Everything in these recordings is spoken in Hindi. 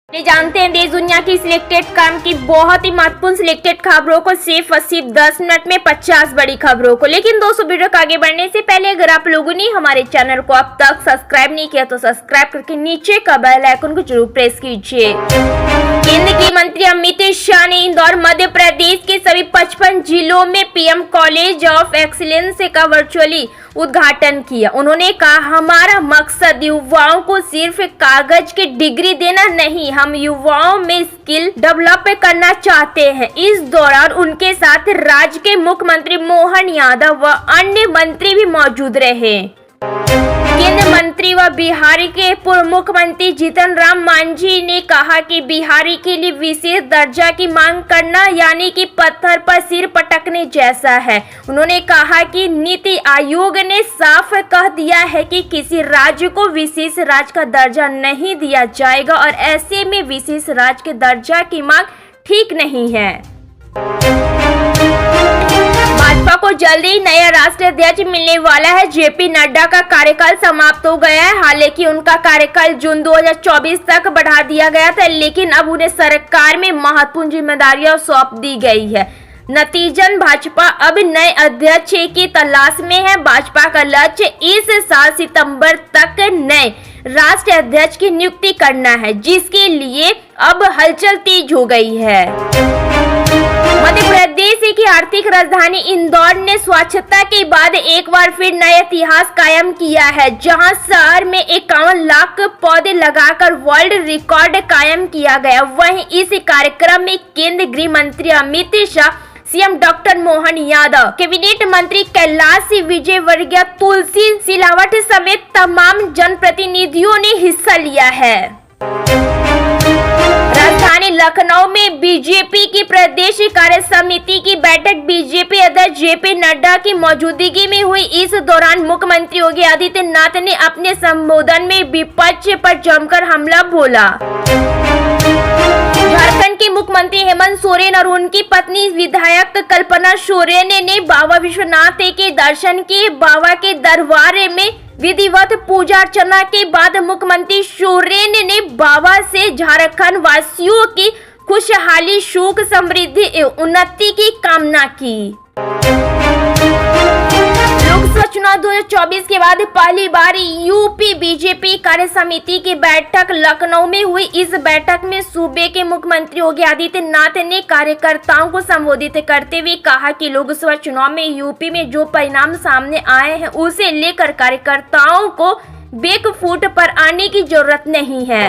जानते हैं देश दुनिया की सिलेक्टेड काम की बहुत ही महत्वपूर्ण सिलेक्टेड खबरों को सिर्फ 10 मिनट में 50 बड़ी खबरों को। लेकिन दोस्तों, वीडियो को आगे बढ़ने से पहले अगर आप लोगों ने हमारे चैनल को अब तक सब्सक्राइब नहीं किया तो सब्सक्राइब करके नीचे का बेल आइकन को जरूर प्रेस कीजिए। केंद्रीय गृह मंत्री अमित शाह ने इंदौर मध्य प्रदेश के सभी 55 जिलों में पीएम कॉलेज ऑफ एक्सीलेंस का वर्चुअली उद्घाटन किया। उन्होंने कहा, हमारा मकसद युवाओं को सिर्फ कागज की डिग्री देना नहीं, हम युवाओं में स्किल डेवलप करना चाहते हैं। इस दौरान उनके साथ राज्य के मुख्यमंत्री मोहन यादव व अन्य मंत्री भी मौजूद रहे। केंद्रीय मंत्री व बिहार के पूर्व मुख्यमंत्री जीतन राम मांझी ने कहा कि बिहारी के लिए विशेष दर्जा की मांग करना यानी कि पत्थर पर सिर पटकने जैसा है। उन्होंने कहा कि नीति आयोग ने साफ कह दिया है कि किसी राज्य को विशेष राज्य का दर्जा नहीं दिया जाएगा और ऐसे में विशेष राज्य के दर्जा की मांग ठीक नहीं है। भाजपा को जल्दी ही नया राष्ट्रीय अध्यक्ष मिलने वाला है। जेपी नड्डा का कार्यकाल समाप्त हो गया है। हालांकि उनका कार्यकाल जून 2024 तक बढ़ा दिया गया था, लेकिन अब उन्हें सरकार में महत्वपूर्ण जिम्मेदारियां सौंप दी गई है। नतीजन भाजपा अब नए अध्यक्ष की तलाश में है। भाजपा का लक्ष्य इस साल सितंबर तक नए राष्ट्रीय अध्यक्ष की नियुक्ति करना है, जिसके लिए अब हलचल तेज हो गई है। मध्य प्रदेश की आर्थिक राजधानी इंदौर ने स्वच्छता के बाद एक बार फिर नया इतिहास कायम किया है, जहां शहर में 51 लाख पौधे लगाकर वर्ल्ड रिकॉर्ड कायम किया गया। वहीं इस कार्यक्रम में केंद्रीय गृह मंत्री Amit Shah, CM doctor Mohan Yadav, cabinet मंत्री कैलाश विजयवर्गीय, तुलसी सिलावट समेत तमाम जनप्रतिनिधियों ने हिस्सा लिया है। राजधानी लखनऊ में बीजेपी की प्रदेश कार्य समिति की बैठक बीजेपी अध्यक्ष जेपी नड्डा की मौजूदगी में हुई। इस दौरान मुख्यमंत्री योगी आदित्यनाथ ने अपने संबोधन में विपक्ष पर जमकर हमला बोला। झारखंड के मुख्यमंत्री हेमंत सोरेन और उनकी पत्नी विधायक कल्पना सोरेन ने बाबा विश्वनाथ के दर्शन किए। बाबा के दरबार में विधिवत पूजा अर्चना के बाद मुख्यमंत्री सोरेन ने बाबा से झारखंड वासियों की खुशहाली, सुख, समृद्धि एवं उन्नति की कामना की। लोकसभा चुनाव 2024 के बाद पहली बार यूपी बीजेपी कार्य समिति की बैठक लखनऊ में हुई। इस बैठक में सूबे के मुख्यमंत्री योगी आदित्यनाथ ने कार्यकर्ताओं को संबोधित करते हुए कहा कि लोकसभा चुनाव में यूपी में जो परिणाम सामने आए हैं, उसे लेकर कार्यकर्ताओं को बैकफुट पर आने की जरूरत नहीं है।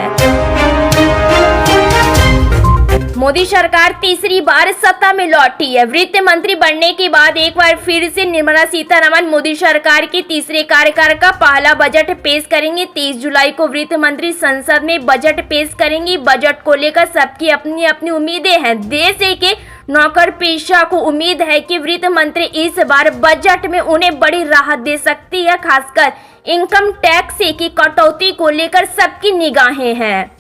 मोदी सरकार तीसरी बार सत्ता में लौटी है। वित्त मंत्री बनने के बाद एक बार फिर से निर्मला सीतारमण मोदी सरकार के तीसरे कार्यकाल का पहला बजट पेश करेंगे। 30 जुलाई को वित्त मंत्री संसद में बजट पेश करेंगी। बजट को लेकर सबकी अपनी अपनी उम्मीदें हैं। देश के नौकर पेशा को उम्मीद है कि वित्त मंत्री इस बार बजट में उन्हें बड़ी राहत दे सकती है। खासकर इनकम टैक्स की कटौती को लेकर सबकी निगाहें हैं।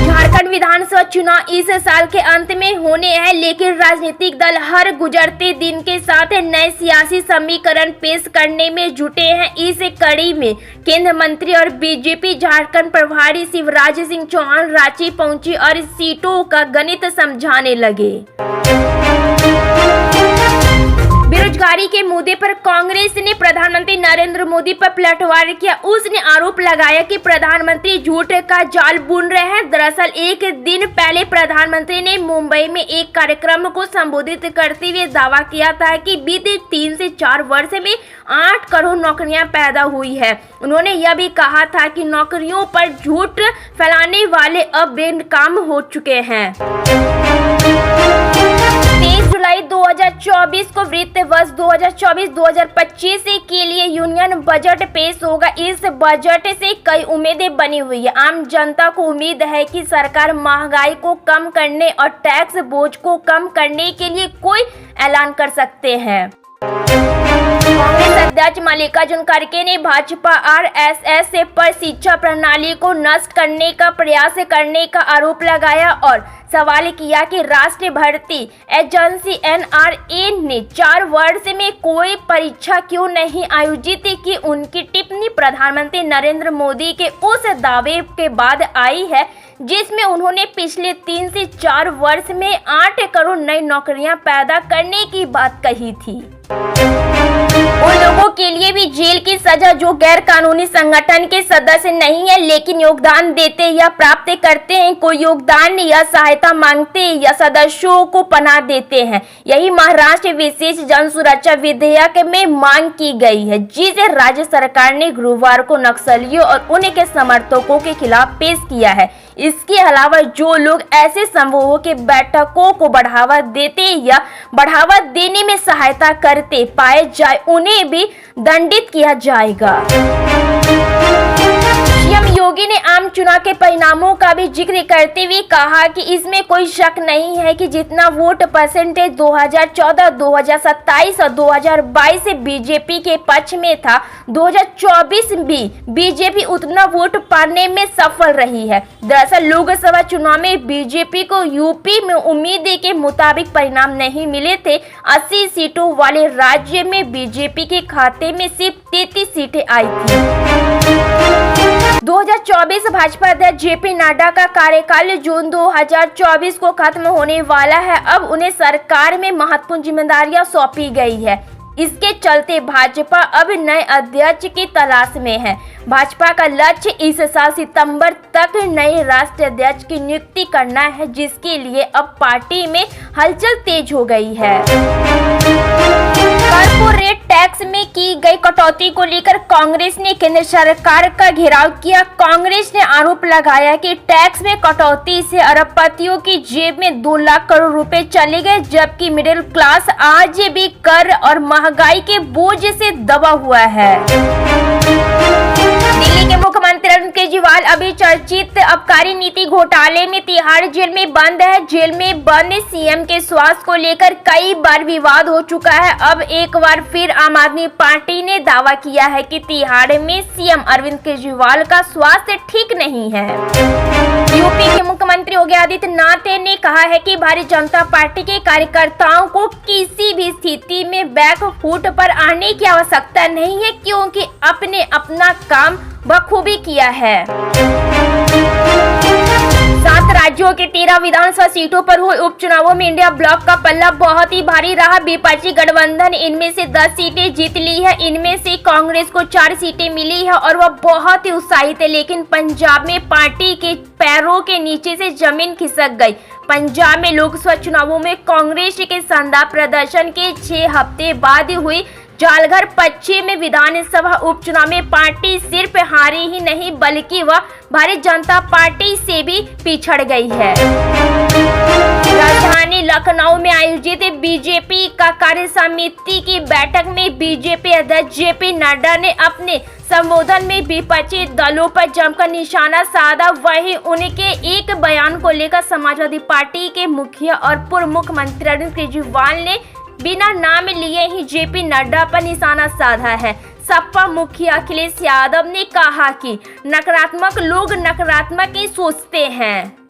झारखंड विधानसभा चुनाव इस साल के अंत में होने हैं, लेकिन राजनीतिक दल हर गुजरते दिन के साथ नए सियासी समीकरण पेश करने में जुटे हैं। इस कड़ी में केंद्रीय मंत्री और बीजेपी झारखंड प्रभारी शिवराज सिंह चौहान रांची पहुंची और सीटों का गणित समझाने लगे। बेरोजगारी के मुद्दे पर कांग्रेस ने प्रधानमंत्री नरेंद्र मोदी पर पलटवार किया। उसने आरोप लगाया कि प्रधानमंत्री झूठ का जाल बुन रहे हैं। दरअसल एक दिन पहले प्रधानमंत्री ने मुंबई में एक कार्यक्रम को संबोधित करते हुए दावा किया था कि बीते 3 से 4 वर्ष में 8 करोड़ नौकरियां पैदा हुई है। उन्होंने यह भी कहा था कि नौकरियों पर झूठ फैलाने वाले अब बेनकाम हो चुके हैं। 23 जुलाई 2024 को वित्त वर्ष 2024-2025 के लिए यूनियन बजट पेश होगा। इस बजट से कई उम्मीदें बनी हुई है। आम जनता को उम्मीद है कि सरकार महंगाई को कम करने और टैक्स बोझ को कम करने के लिए कोई ऐलान कर सकते हैं। कांग्रेस अध्यक्ष मल्लिकार्जुन खड़गे ने भाजपा आरएसएस पर शिक्षा प्रणाली को नष्ट करने का प्रयास करने का आरोप लगाया और सवाल किया कि राष्ट्रीय भर्ती एजेंसी एनआरए ने 4 वर्ष में कोई परीक्षा क्यों नहीं आयोजित की। उनकी टिप्पणी प्रधानमंत्री नरेंद्र मोदी के उस दावे के बाद आई है जिसमें उन्होंने पिछले 3 से 4 वर्ष में 8 करोड़ नई नौकरियां पैदा करने की बात कही थी। उन लोगों के लिए भी जेल की सजा जो गैर कानूनी संगठन के सदस्य नहीं है लेकिन योगदान देते या प्राप्त करते हैं, कोई योगदान या सहायता मांगते या सदस्यों को पनाह देते हैं। यही महाराष्ट्र विशेष जन सुरक्षा विधेयक में मांग की गई है जिसे राज्य सरकार ने गुरुवार को नक्सलियों और उनके समर्थकों के खिलाफ पेश किया है। इसके अलावा जो लोग ऐसे समूहों के बैठकों को बढ़ावा देते या बढ़ावा देने में सहायता करते पाए जाए उन्हें भी दंडित किया जाएगा। सीएम योगी ने आम चुनाव के परिणामों का भी जिक्र करते हुए कहा कि इसमें कोई शक नहीं है कि जितना वोट परसेंटेज 2014, 2027 और 2022 से बीजेपी के पक्ष में था, 2024 भी बीजेपी उतना वोट पाने में सफल रही है। दरअसल लोकसभा चुनाव में बीजेपी को यूपी में उम्मीद के मुताबिक परिणाम नहीं मिले थे। 80 सीटों वाले राज्य में बीजेपी के खाते में सिर्फ 33 सीटें आई थी। 2024 भाजपा अध्यक्ष जेपी नड्डा का कार्यकाल जून 2024 को खत्म होने वाला है। अब उन्हें सरकार में महत्वपूर्ण जिम्मेदारियां सौंपी गई है। इसके चलते भाजपा अब नए अध्यक्ष की तलाश में है। भाजपा का लक्ष्य इस साल सितंबर तक नए राष्ट्रीय अध्यक्ष की नियुक्ति करना है, जिसके लिए अब पार्टी में हलचल तेज हो गई है। कॉर्पोरेट टैक्स में की गई कटौती को लेकर कांग्रेस ने केंद्र सरकार का घेराव किया। कांग्रेस ने आरोप लगाया कि टैक्स में कटौती से अरबपतियों की जेब में 2 लाख करोड़ रुपए चले गए, जबकि मिडिल क्लास आज भी कर और महंगाई के बोझ से दबा हुआ है। दिल्ली के मुख्यमंत्री अरविंद केजरीवाल अभी चर्चित आबकारी नीति घोटाले में तिहाड़ जेल में बंद है। जेल में बंद सीएम के स्वास्थ्य को लेकर कई बार विवाद हो चुका है। अब एक बार फिर आम आदमी पार्टी ने दावा किया है कि तिहाड़ में सीएम अरविंद केजरीवाल का स्वास्थ्य ठीक नहीं है। यूपी के मुख्यमंत्री योगी आदित्यनाथ ने कहा है कि भारतीय जनता पार्टी के कार्यकर्ताओं को किसी भी स्थिति में बैकफुट पर आने की आवश्यकता नहीं है, क्योंकि अपने अपना काम बखूबी किया है। 7 राज्यों के 13 विधानसभा सीटों पर हुए उपचुनावों में इंडिया ब्लॉक का पल्ला बहुत ही भारी रहा। विपक्षी गठबंधन इनमें से 10 सीटें जीत ली है। इनमें से कांग्रेस को 4 सीटें मिली है और वह बहुत ही उत्साहित है, लेकिन पंजाब में पार्टी के पैरों के नीचे से जमीन खिसक गई। पंजाब में लोकसभा चुनावों में कांग्रेस के शानदार प्रदर्शन के 6 हफ्ते बाद हुई जालघर पश्चिम में विधानसभा उपचुनाव में पार्टी सिर्फ हारी ही नहीं बल्कि वह भारतीय जनता पार्टी से भी पिछड़ गई है। राजधानी लखनऊ में आयोजित बीजेपी का कार्य समिति की बैठक में बीजेपी अध्यक्ष जेपी नड्डा ने अपने संबोधन में विपक्षी दलों पर जमकर निशाना साधा। वहीं उनके एक बयान को लेकर समाजवादी पार्टी के मुखिया और पूर्व मुख्यमंत्री अरविंद केजरीवाल ने बिना नाम लिए ही जेपी नड्डा पर निशाना साधा है। सपा मुखिया अखिलेश यादव ने कहा कि नकारात्मक लोग नकारात्मक ही सोचते हैं।